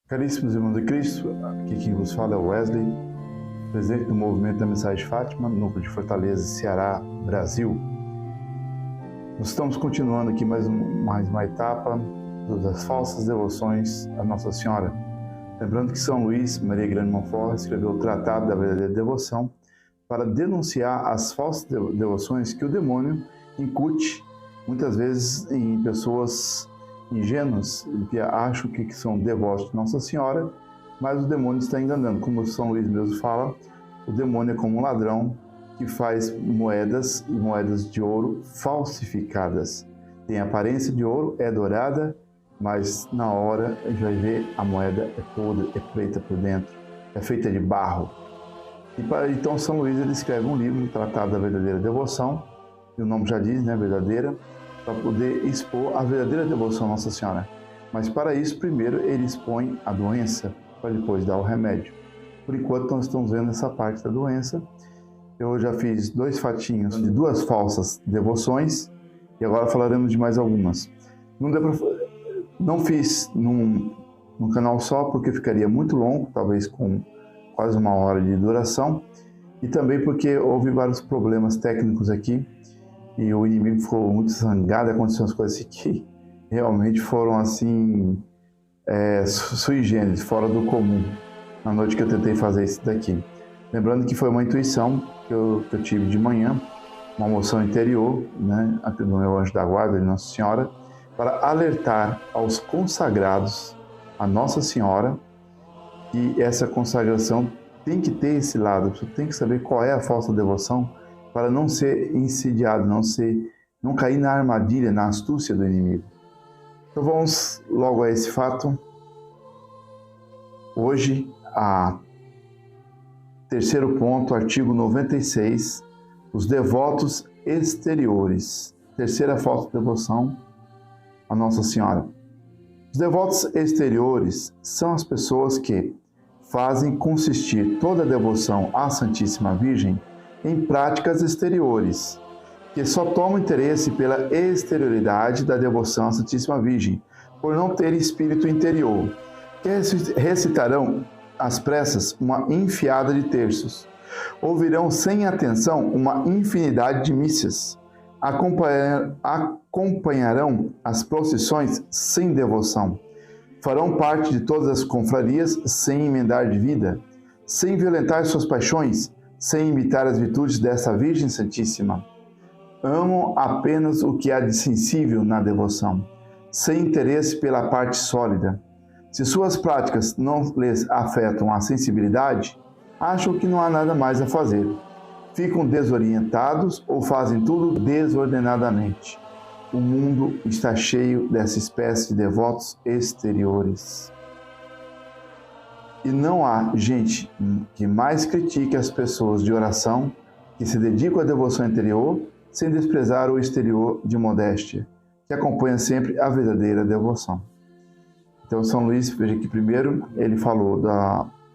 Caríssimos irmãos de Cristo, aqui quem vos fala é o Wesley, presidente do Movimento da Mensagem de Fátima, núcleo de Fortaleza, Ceará, Brasil. Nós estamos continuando aqui mais uma etapa das falsas devoções à Nossa Senhora. Lembrando que São Luís Maria Grande Montfort escreveu o Tratado da Verdadeira Devoção para denunciar as falsas devoções que o demônio incute, muitas vezes em pessoas ingênuos, que acham que são devotos de Nossa Senhora, mas o demônio está enganando. Como São Luís mesmo fala, o demônio é como um ladrão que faz moedas e moedas de ouro falsificadas. Tem aparência de ouro, é dourada, mas na hora a gente vai ver a moeda é podre, é preta por dentro, é feita de barro. Então São Luís ele escreve um livro, o Tratado da Verdadeira Devoção, e o nome já diz, né, verdadeira, para poder expor a verdadeira devoção à Nossa Senhora. Mas para isso, primeiro, ele expõe a doença, para depois dar o remédio. Por enquanto, nós estamos vendo essa parte da doença. Eu já fiz 2 fatinhos de 2 falsas devoções, e agora falaremos de mais algumas. Não fiz num canal só, porque ficaria muito longo, talvez com quase 1 hora de duração, e também porque houve vários problemas técnicos aqui, e o inimigo ficou muito zangado, aconteceram as coisas assim que realmente foram assim, sui generis, fora do comum, na noite que eu tentei fazer isso daqui. Lembrando que foi uma intuição que eu tive de manhã, uma moção interior, né, do meu anjo da guarda, de Nossa Senhora, para alertar aos consagrados a Nossa Senhora que essa consagração tem que ter esse lado, você tem que saber qual é a falsa devoção, para não ser insidiado, não cair na armadilha, na astúcia do inimigo. Então vamos logo a esse fato. Hoje, terceiro ponto, artigo 96, os devotos exteriores. Terceira falsa devoção à Nossa Senhora. Os devotos exteriores são as pessoas que fazem consistir toda a devoção à Santíssima Virgem em práticas exteriores, que só tomam interesse pela exterioridade da devoção à Santíssima Virgem, por não ter espírito interior, que recitarão às pressas uma enfiada de terços, ouvirão sem atenção uma infinidade de missas, acompanharão as procissões sem devoção, farão parte de todas as confrarias sem emendar de vida, sem violentar suas paixões, sem imitar as virtudes dessa Virgem Santíssima. Amam apenas o que há de sensível na devoção, sem interesse pela parte sólida. Se suas práticas não lhes afetam a sensibilidade, acham que não há nada mais a fazer. Ficam desorientados ou fazem tudo desordenadamente. O mundo está cheio dessa espécie de devotos exteriores. E não há gente que mais critique as pessoas de oração que se dedicam à devoção interior sem desprezar o exterior de modéstia, que acompanha sempre a verdadeira devoção. Então São Luís, veja que primeiro ele falou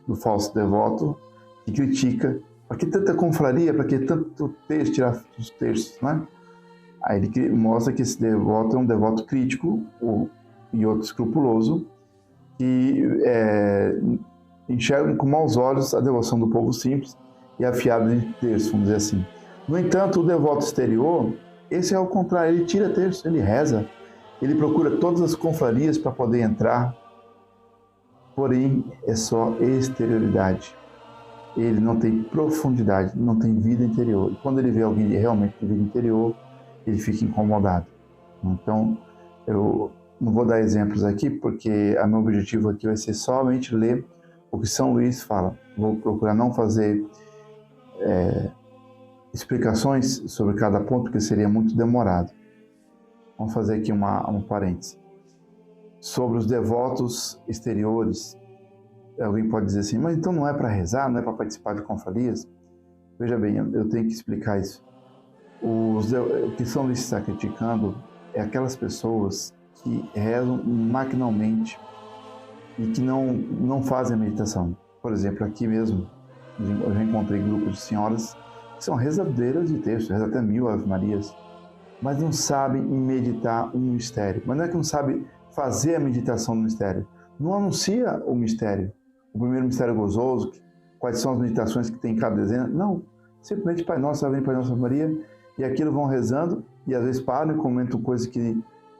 do falso devoto, que critica, para que tanta confraria, para que tanto texto, tirar os textos, né? Aí ele mostra que esse devoto é um devoto crítico e outro escrupuloso, que enxergam com maus olhos a devoção do povo simples e afiado de terço, vamos dizer assim. No entanto, o devoto exterior, esse é o contrário, ele tira terço, ele reza, ele procura todas as confrarias para poder entrar, porém é só exterioridade. Ele não tem profundidade, não tem vida interior. E quando ele vê alguém realmente com vida interior, ele fica incomodado. Então, eu não vou dar exemplos aqui, porque o meu objetivo aqui vai ser somente ler o que São Luís fala. Vou procurar não fazer explicações sobre cada ponto, porque seria muito demorado. Vamos fazer aqui um parêntese. Sobre os devotos exteriores, alguém pode dizer assim, mas então não é para rezar, não é para participar de confrarias? Veja bem, eu tenho que explicar isso. O que São Luís está criticando é aquelas pessoas que rezam maquinalmente e que não fazem meditação. Por exemplo, aqui mesmo, eu já encontrei grupos de senhoras que são rezadeiras de texto, rezam até 1000 Ave Marias, mas não sabem meditar um mistério. Mas não é que não sabem fazer a meditação do mistério, não anuncia o mistério, o primeiro mistério gozoso, quais são as meditações que tem em cada dezena. Não, simplesmente Pai Nosso, Ave Pai Nossa Maria, e aquilo vão rezando, e às vezes param e comentam coisas que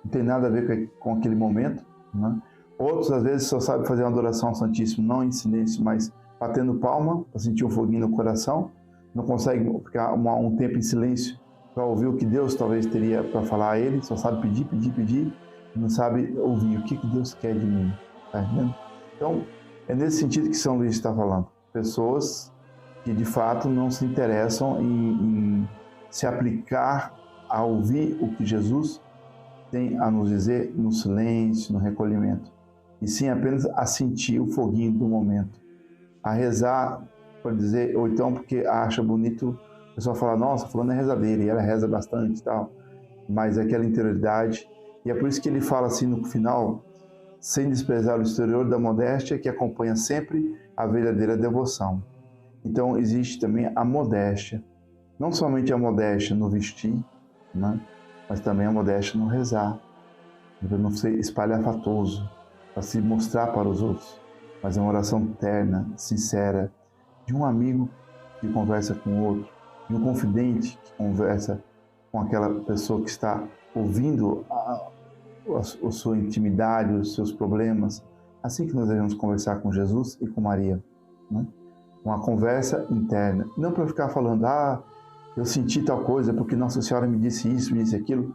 não tem nada a ver com aquele momento, né? Outros, às vezes, só sabem fazer uma adoração ao Santíssimo, não em silêncio, mas batendo palma, para sentir um foguinho no coração, não consegue ficar um tempo em silêncio para ouvir o que Deus talvez teria para falar a ele, só sabe pedir, pedir, pedir, não sabe ouvir o que Deus quer de mim, tá entendendo? Então, é nesse sentido que São Luís está falando. Pessoas que, de fato, não se interessam em se aplicar a ouvir o que Jesus tem a nos dizer no silêncio, no recolhimento, e sim apenas a sentir o foguinho do momento, a rezar, por dizer, ou então porque acha bonito, o pessoal fala, nossa, fulano é rezadeira, e ela reza bastante e tal, mas é aquela interioridade, e é por isso que ele fala assim no final, sem desprezar o exterior da modéstia, que acompanha sempre a verdadeira devoção. Então existe também a modéstia, não somente a modéstia no vestir, né? Mas também a modéstia no rezar, para não ser espalhafatoso, para se mostrar para os outros, mas é uma oração terna, sincera, de um amigo que conversa com o outro, de um confidente que conversa com aquela pessoa que está ouvindo a sua intimidade, os seus problemas. Assim que nós devemos conversar com Jesus e com Maria, né? Uma conversa interna, não para ficar falando, eu senti tal coisa porque Nossa Senhora me disse isso, me disse aquilo.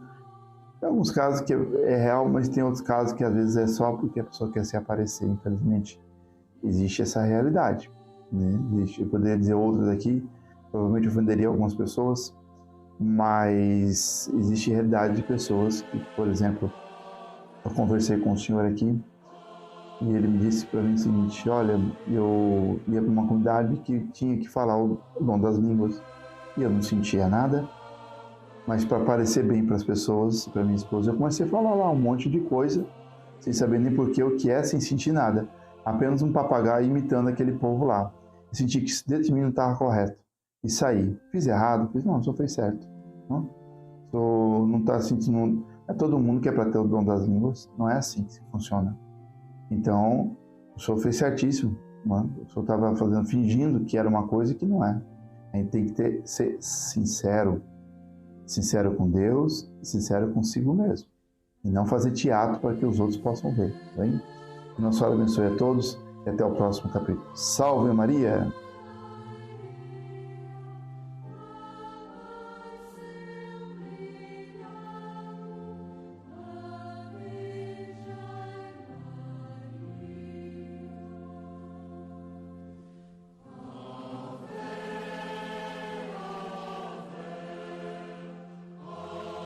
Tem alguns casos que é real, mas tem outros casos que às vezes é só porque a pessoa quer se aparecer, infelizmente. Existe essa realidade, né? Eu poderia dizer outras aqui, provavelmente ofenderia algumas pessoas, mas existe realidade de pessoas que, por exemplo, eu conversei com o senhor aqui e ele me disse para mim o seguinte, olha, eu ia para uma comunidade que tinha que falar o dom das línguas e eu não sentia nada, mas para parecer bem para as pessoas, para minha esposa, eu comecei a falar lá um monte de coisa, sem saber nem porquê, o que é, sem sentir nada, apenas um papagaio imitando aquele povo lá. Eu senti que dentro de mim não estava correto e saí. Fiz errado? Fiz, não, só fez certo. Não está sentindo. É todo mundo que é para ter o dom das línguas, não é assim que funciona. Então, o senhor fez certíssimo. Né? O senhor estava fingindo que era uma coisa que não é. A gente tem que ser sincero com Deus, sincero consigo mesmo, e não fazer teatro para que os outros possam ver. Tá bem? Nossa Senhora abençoe a todos e até o próximo capítulo. Salve Maria!